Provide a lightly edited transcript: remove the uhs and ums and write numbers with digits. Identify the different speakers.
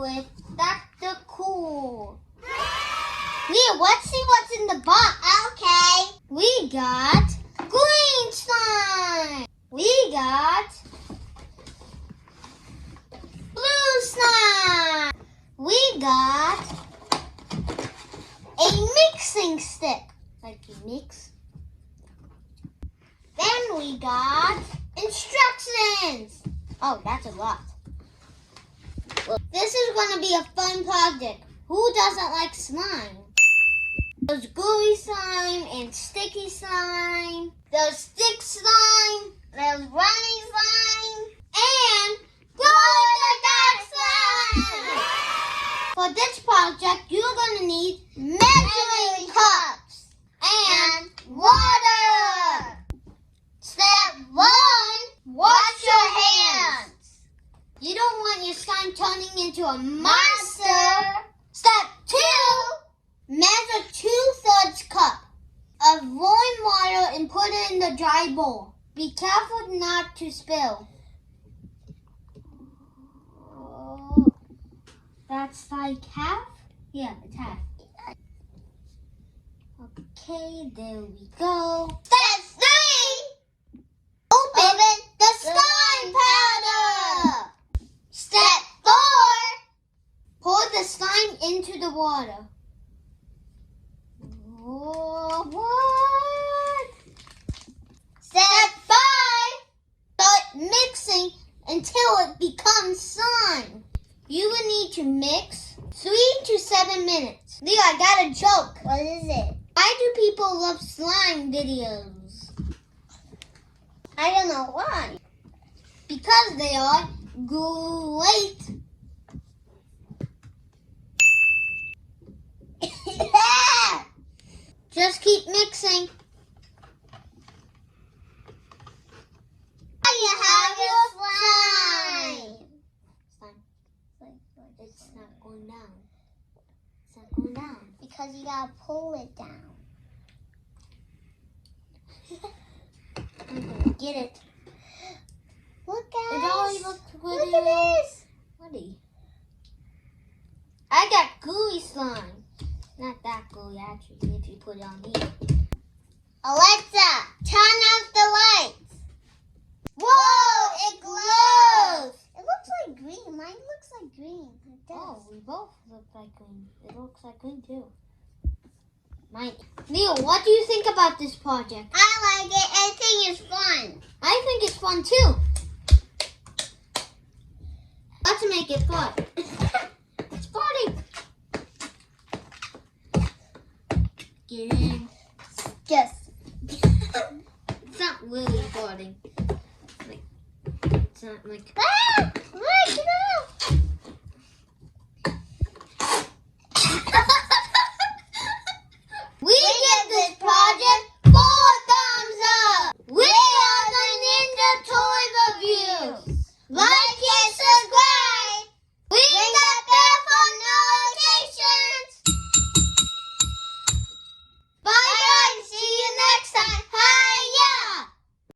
Speaker 1: with Dr. Cool. Leah, let's see what's in the box. Okay. We got green slime. We got blue slime. We got a mixing stick. Like you mix. Then we got instructions. Oh, that's a lot. This is going to be a fun project. Who doesn't like slime? There's gooey slime and sticky slime. There's stick slime. There's running slime. And glow-in-the-dark slime. For this project, you're going to need measuring cups and water. Step 1, wash your hands. You don't want your slime turning into a monster. Step 2, measure 2/3 cup of warm water and put it in the dry bowl. Be careful not to spill. That's like half? Yeah, it's half. Okay, there we go. Step 3, open the slime powder. Step 4, pour the slime into the water. Oh, what? Step 5, start mixing until it becomes slime. You will need to mix 3 to 7 minutes. Leah, I got a joke. What is it? Why do people love slime videos? I don't know why. Because they are great. Just keep mixing. Now you have your slime. It's not going down. It's not going down. Because you gotta pull it down. I'm gonna get it. Look, guys. It already looks pretty. Look at this. Pretty. I got gooey slime. Not that gooey, actually, if you put it on here. Alexa, turn off the lights. Whoa, it glows. It looks like green. Mine looks like green. It does. Oh, we both look like green. It looks like green, too. Mine. Neil, what do you think about this project? I like it. I think it's fun. I think it's fun, too. Let's make it fun. It's farting. Get in. Yes. It's not really farting. Like, it's not like. Ah! Look,